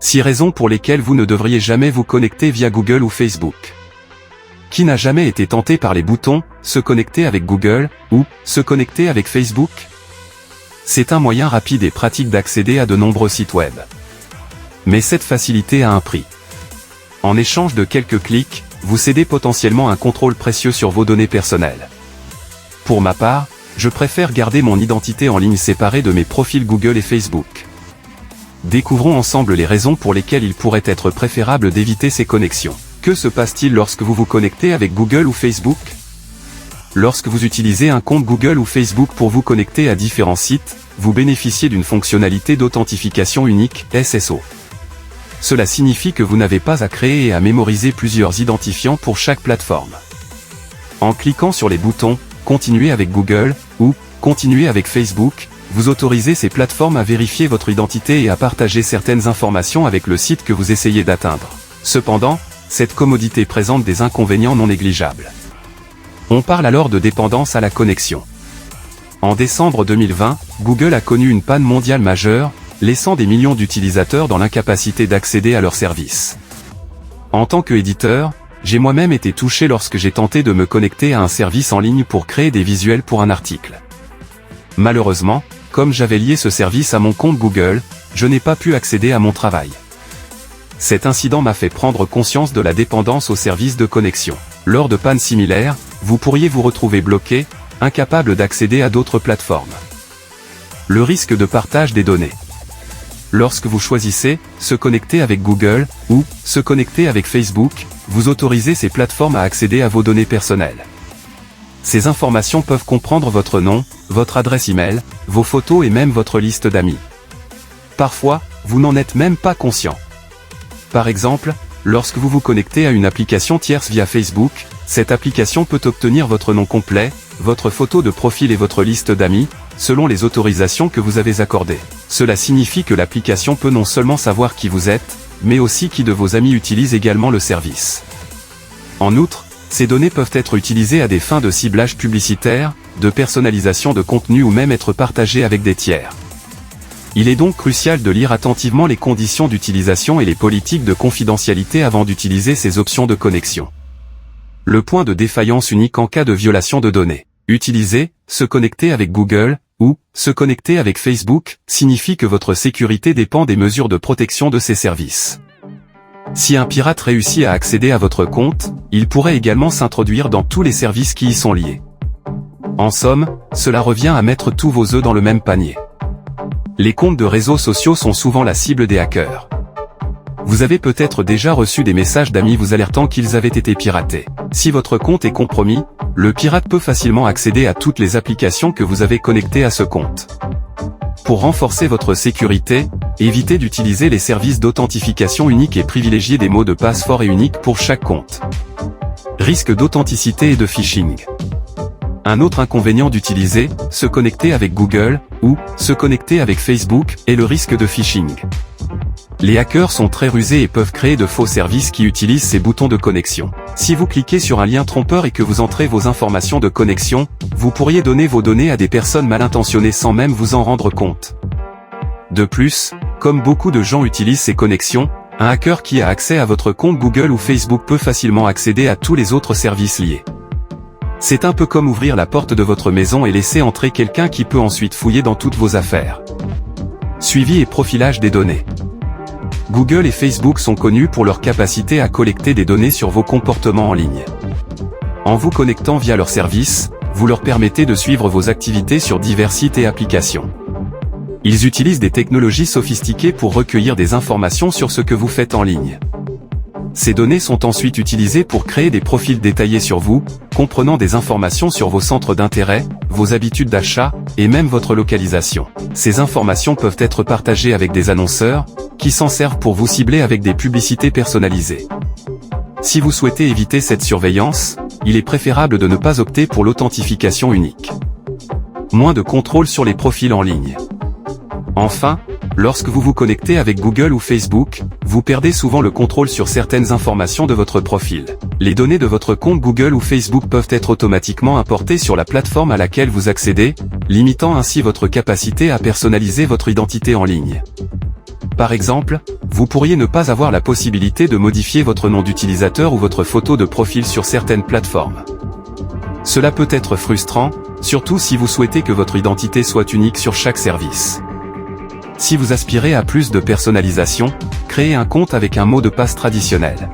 6 raisons pour lesquelles vous ne devriez jamais vous connecter via Google ou Facebook. Qui n'a jamais été tenté par les boutons « Se connecter avec Google » ou « Se connecter avec Facebook ». C'est un moyen rapide et pratique d'accéder à de nombreux sites web. Mais cette facilité a un prix. En échange de quelques clics, vous cédez potentiellement un contrôle précieux sur vos données personnelles. Pour ma part, je préfère garder mon identité en ligne séparée de mes profils Google et Facebook. Découvrons ensemble les raisons pour lesquelles il pourrait être préférable d'éviter ces connexions. Que se passe-t-il lorsque vous vous connectez avec Google ou Facebook? Lorsque vous utilisez un compte Google ou Facebook pour vous connecter à différents sites, vous bénéficiez d'une fonctionnalité d'authentification unique, SSO. Cela signifie que vous n'avez pas à créer et à mémoriser plusieurs identifiants pour chaque plateforme. En cliquant sur les boutons « Continuer avec Google » ou « Continuer avec Facebook », vous autorisez ces plateformes à vérifier votre identité et à partager certaines informations avec le site que vous essayez d'atteindre. Cependant, cette commodité présente des inconvénients non négligeables. On parle alors de dépendance à la connexion. En décembre 2020, Google a connu une panne mondiale majeure, laissant des millions d'utilisateurs dans l'incapacité d'accéder à leurs services. En tant qu'éditeur, j'ai moi-même été touché lorsque j'ai tenté de me connecter à un service en ligne pour créer des visuels pour un article. Malheureusement, comme j'avais lié ce service à mon compte Google, je n'ai pas pu accéder à mon travail. Cet incident m'a fait prendre conscience de la dépendance aux services de connexion. Lors de pannes similaires, vous pourriez vous retrouver bloqué, incapable d'accéder à d'autres plateformes. Le risque de partage des données. Lorsque vous choisissez « Se connecter avec Google » ou « Se connecter avec Facebook », vous autorisez ces plateformes à accéder à vos données personnelles. Ces informations peuvent comprendre votre nom, votre adresse email, vos photos et même votre liste d'amis. Parfois, vous n'en êtes même pas conscient. Par exemple, lorsque vous vous connectez à une application tierce via Facebook, cette application peut obtenir votre nom complet, votre photo de profil et votre liste d'amis, selon les autorisations que vous avez accordées. Cela signifie que l'application peut non seulement savoir qui vous êtes, mais aussi qui de vos amis utilise également le service. En outre, ces données peuvent être utilisées à des fins de ciblage publicitaire, de personnalisation de contenu ou même être partagées avec des tiers. Il est donc crucial de lire attentivement les conditions d'utilisation et les politiques de confidentialité avant d'utiliser ces options de connexion. Le point de défaillance unique en cas de violation de données. Utiliser « Se connecter avec Google » ou « Se connecter avec Facebook » signifie que votre sécurité dépend des mesures de protection de ces services. Si un pirate réussit à accéder à votre compte, il pourrait également s'introduire dans tous les services qui y sont liés. En somme, cela revient à mettre tous vos œufs dans le même panier. Les comptes de réseaux sociaux sont souvent la cible des hackers. Vous avez peut-être déjà reçu des messages d'amis vous alertant qu'ils avaient été piratés. Si votre compte est compromis, le pirate peut facilement accéder à toutes les applications que vous avez connectées à ce compte. Pour renforcer votre sécurité, évitez d'utiliser les services d'authentification unique et privilégiez des mots de passe forts et uniques pour chaque compte. Risque d'authenticité et de phishing. Un autre inconvénient d'utiliser « Se connecter avec Google » ou « Se connecter avec Facebook » est le risque de phishing. Les hackers sont très rusés et peuvent créer de faux services qui utilisent ces boutons de connexion. Si vous cliquez sur un lien trompeur et que vous entrez vos informations de connexion, vous pourriez donner vos données à des personnes mal intentionnées sans même vous en rendre compte. De plus, comme beaucoup de gens utilisent ces connexions, un hacker qui a accès à votre compte Google ou Facebook peut facilement accéder à tous les autres services liés. C'est un peu comme ouvrir la porte de votre maison et laisser entrer quelqu'un qui peut ensuite fouiller dans toutes vos affaires. Suivi et profilage des données. Google et Facebook sont connus pour leur capacité à collecter des données sur vos comportements en ligne. En vous connectant via leurs services, vous leur permettez de suivre vos activités sur divers sites et applications. Ils utilisent des technologies sophistiquées pour recueillir des informations sur ce que vous faites en ligne. Ces données sont ensuite utilisées pour créer des profils détaillés sur vous, comprenant des informations sur vos centres d'intérêt, vos habitudes d'achat, et même votre localisation. Ces informations peuvent être partagées avec des annonceurs, qui s'en servent pour vous cibler avec des publicités personnalisées. Si vous souhaitez éviter cette surveillance, il est préférable de ne pas opter pour l'authentification unique. Moins de contrôle sur les profils en ligne. Enfin, lorsque vous vous connectez avec Google ou Facebook, vous perdez souvent le contrôle sur certaines informations de votre profil. Les données de votre compte Google ou Facebook peuvent être automatiquement importées sur la plateforme à laquelle vous accédez, limitant ainsi votre capacité à personnaliser votre identité en ligne. Par exemple, vous pourriez ne pas avoir la possibilité de modifier votre nom d'utilisateur ou votre photo de profil sur certaines plateformes. Cela peut être frustrant, surtout si vous souhaitez que votre identité soit unique sur chaque service. Si vous aspirez à plus de personnalisation, créez un compte avec un mot de passe traditionnel.